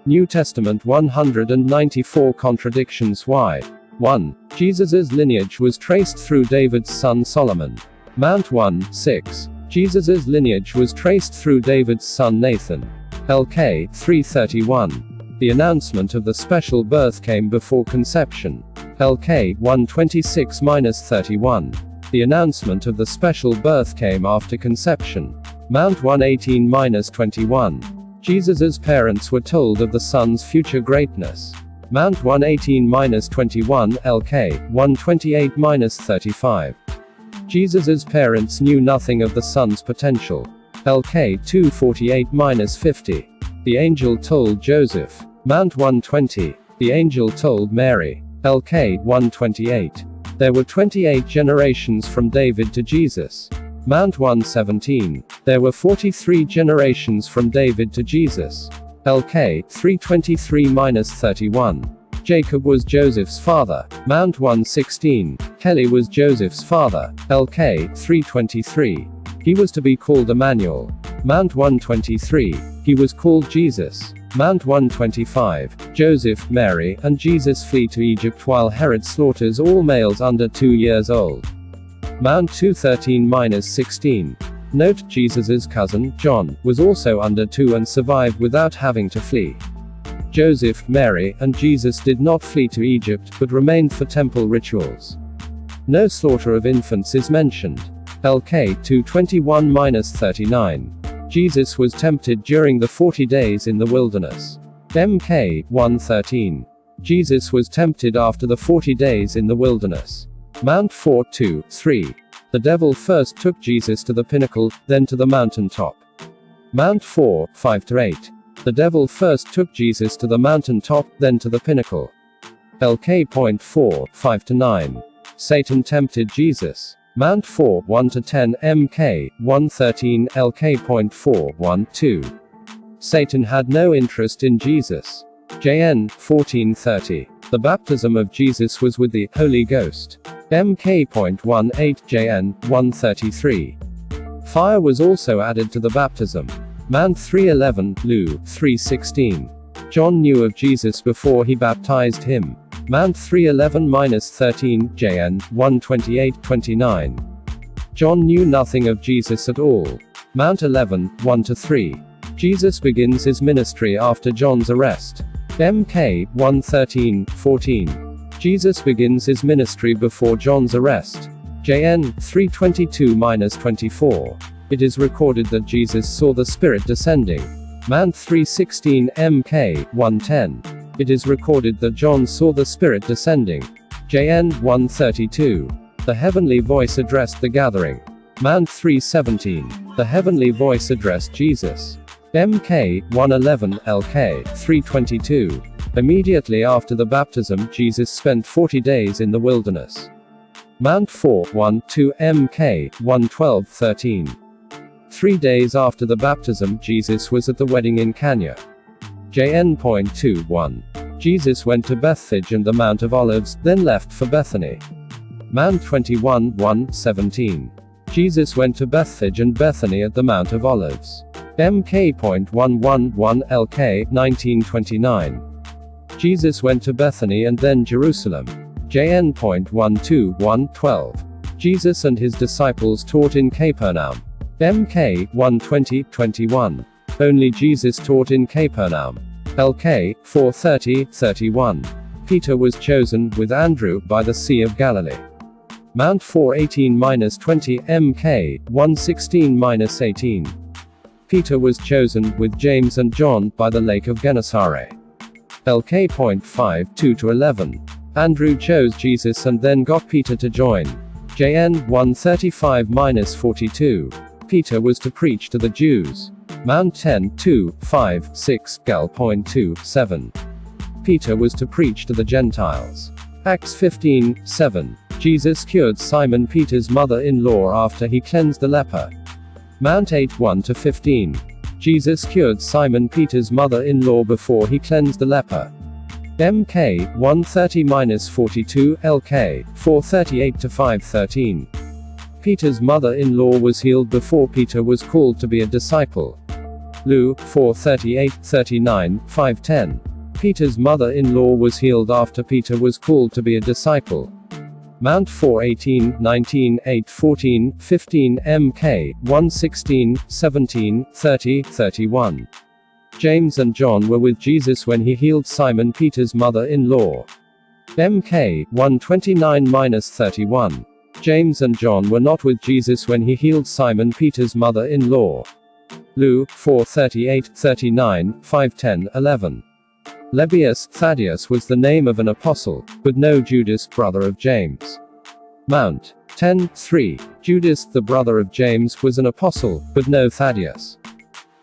New Testament 194 Contradictions. Why? 1. Jesus' lineage was traced through David's son Solomon. Mount 1, 6. Jesus' lineage was traced through David's son Nathan. LK 331. The announcement of the special birth came before conception. LK 126-31. The announcement of the special birth came after conception. Mount 118-21. Jesus' parents were told of the son's future greatness. Mount 118-21 LK 128-35. Jesus' parents knew nothing of the son's potential. LK 248-50. The angel told Joseph. Mount 120. The angel told Mary. LK 128. There were 28 generations from David to Jesus. Mount 117. There were 43 generations from David to Jesus. LK 323-31. Jacob was Joseph's father. Mount 116. Kelly was Joseph's father. LK 323. He was to be called Emmanuel. Mount 123. He was called Jesus. Mount 125. Joseph, Mary, and Jesus flee to Egypt while Herod slaughters all males under 2 years old. Mount 213-16. Note, Jesus' cousin, John, was also under 2 and survived without having to flee. Joseph, Mary, and Jesus did not flee to Egypt, but remained for temple rituals. No slaughter of infants is mentioned. LK 221-39. Jesus was tempted during the 40 days in the wilderness. MK 113. Jesus was tempted after the 40 days in the wilderness. Mount 4-2-3. The devil first took Jesus to the pinnacle, then to the mountaintop. Mount 4-5-8. The devil first took Jesus to the mountaintop, then to the pinnacle. LK.4 5-9. Satan tempted Jesus. Mount 4 1-10 MK 113 LK.4 1-2. Satan had no interest in Jesus. JN 1430. The baptism of Jesus was with the Holy Ghost. MK.18 JN 133. Fire was also added to the baptism. Mount 311 Lu 316. John knew of Jesus before he baptized him. Mount 311-13 JN 128-29. John knew nothing of Jesus at all. Mount 11 1-3. Jesus begins his ministry after John's arrest. MK 113-14. Jesus begins his ministry before John's arrest. JN 322-24. It is recorded that Jesus saw the Spirit descending. Mount 316 MK 110. It is recorded that John saw the Spirit descending. JN 132. The heavenly voice addressed the gathering. Mount 317. The heavenly voice addressed Jesus. MK 111 LK 322. Immediately after the baptism, Jesus spent 40 days in the wilderness. Mount 4-1-2 MK 112-13. 3 days after the baptism, Jesus was at the wedding in Cana. JN.21. Jesus went to Bethphage and the Mount of Olives, then left for Bethany. Mount 21-1-17. Jesus went to Bethphage and Bethany at the Mount of Olives. MK.111 LK 1929. Jesus went to Bethany and then Jerusalem. JN.121-12. Jesus and his disciples taught in Capernaum. MK 120-21. Only Jesus taught in Capernaum. LK 430-31. Peter was chosen, with Andrew, by the Sea of Galilee. Mount 418-20 MK 116-18. Peter was chosen, with James and John, by the Lake of Gennesaret. LK.5 2-11. Andrew chose Jesus and then got Peter to join. JN 135-42. Peter was to preach to the Jews. Mount 10-2-5-6 Gal.2-7. Peter was to preach to the Gentiles. Acts 15-7. Jesus cured Simon Peter's mother-in-law after he cleansed the leper. Mount 8-1-15. Jesus cured Simon Peter's mother-in-law before he cleansed the leper. MK 130-42 LK 438-513. Peter's mother-in-law was healed before Peter was called to be a disciple. Lu 4:38-39, 5:10. Peter's mother-in-law was healed after Peter was called to be a disciple. Mount 4:18-19, 8:14, 15 Mk 1:16, 17, 30, 31. James and John were with Jesus when he healed Simon Peter's mother-in-law. Mk 1:29-31. James and John were not with Jesus when he healed Simon Peter's mother-in-law. Lu 4:38-39, 5:10, 11. Lebbeus, Thaddeus was the name of an apostle, but no Judas, brother of James. Mount 10:3. Judas, the brother of James, was an apostle, but no Thaddeus.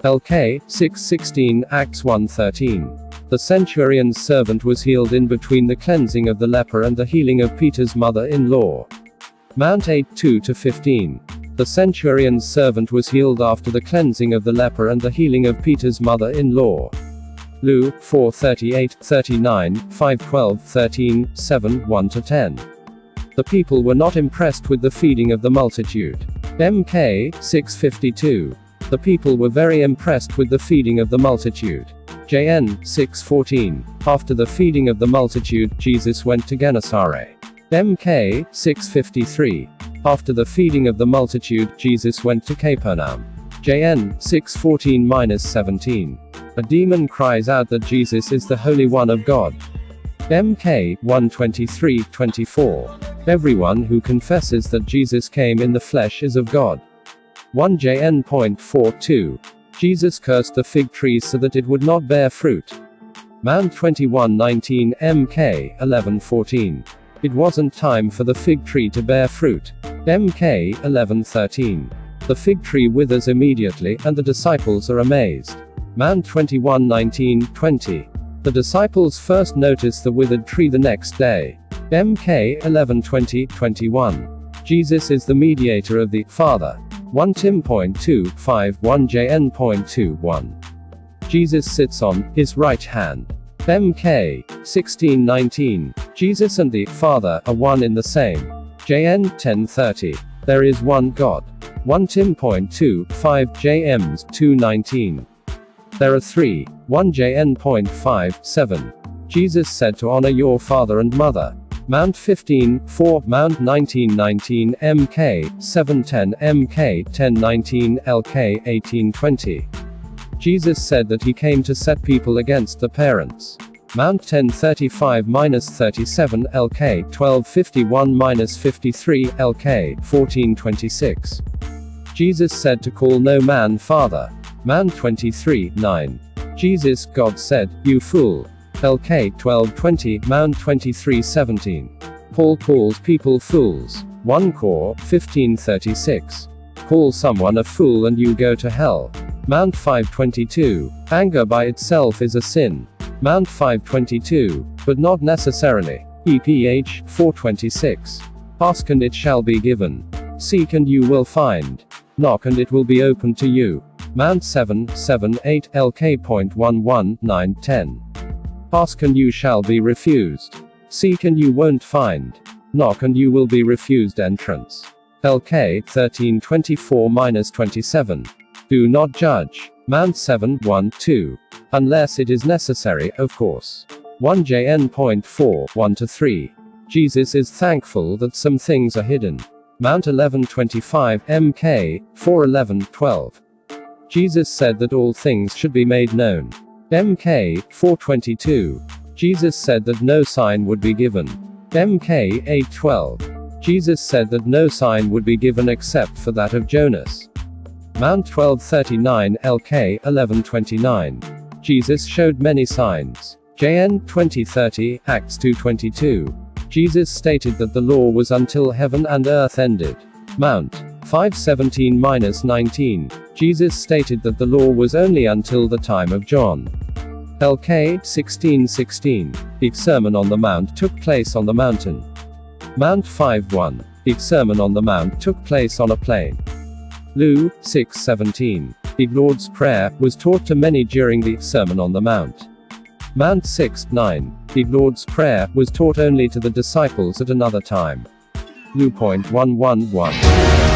Lk 6:16, Acts 1:13. The centurion's servant was healed in between the cleansing of the leper and the healing of Peter's mother-in-law. Mount 8:2-15. The centurion's servant was healed after the cleansing of the leper and the healing of Peter's mother-in-law. Lu 4:38-39, 5:12, 13, 7, 1-10. The people were not impressed with the feeding of the multitude. Mk 6:52. The people were very impressed with the feeding of the multitude. Jn 6:14. After the feeding of the multitude, Jesus went to Gennesaret. Mk 6:53. After the feeding of the multitude, Jesus went to Capernaum. Jn 6:14-17. A demon cries out that Jesus is the Holy One of God. Mk 1:23-24. Everyone who confesses that Jesus came in the flesh is of God. 1 Jn.42. Jesus cursed the fig tree so that it would not bear fruit. Mount 21:19 Mk 11:14. It wasn't time for the fig tree to bear fruit. Mk 11:13. The fig tree withers immediately, and the disciples are amazed. Mount 21:19-20. The disciples first notice the withered tree the next day. Mk 11:20-21. Jesus is the mediator of the Father. 1 Tim.2:5, 1 Jn.21. Jesus sits on his right hand. Mk 16:19. Jesus and the Father are one in the same. Jn 10:30. There is one God. 1 Tim.2:5, Jms 2:19. There are three. 1 Jn.5:7. Jesus said to honor your father and mother. Mount 15:4, Mount 19:19, Mk 7:10, Mk 10:19, Lk 18:20. Jesus said that he came to set people against the parents. Mount 10:35-37, Lk 12:51-53, Lk 14:26. Jesus said to call no man father. Mount 23:9. Jesus, God said, you fool. Lk 12:20, Mount 23:17. Paul calls people fools. 1 Cor 15:36. Call someone a fool and you go to hell. Mount 5:22. Anger by itself is a sin. Mount 5:22. But not necessarily. EPH 4:26. Ask and it shall be given. Seek and you will find. Knock and it will be opened to you. Mount 7:7-8, Lk.11, 9-10. Ask and you shall be refused. Seek and you won't find. Knock and you will be refused entrance. Lk 13:24-27. Do not judge. Mount 7:1-2. Unless it is necessary, of course. 1 Jn.4, 1-3. Jesus is thankful that some things are hidden. Mount 11:25, Mk 4:11-12. Jesus said that all things should be made known. Mk 4:22. Jesus said that no sign would be given. Mk 8:12. Jesus said that no sign would be given except for that of Jonas. Mount 12:39, Lk 11:29. Jesus showed many signs. Jn 20:30, Acts 2:22. Jesus stated that the law was until heaven and earth ended. Mount 5:17-19. Jesus stated that the law was only until the time of John. Lk 16:16. The Sermon on the Mount took place on the mountain. Mount 5:1. The Sermon on the Mount took place on a plain. Lu 6:17. The Lord's Prayer was taught to many during the Sermon on the Mount. Mount 6:9. The Lord's Prayer was taught only to the disciples at another time. Lu.111.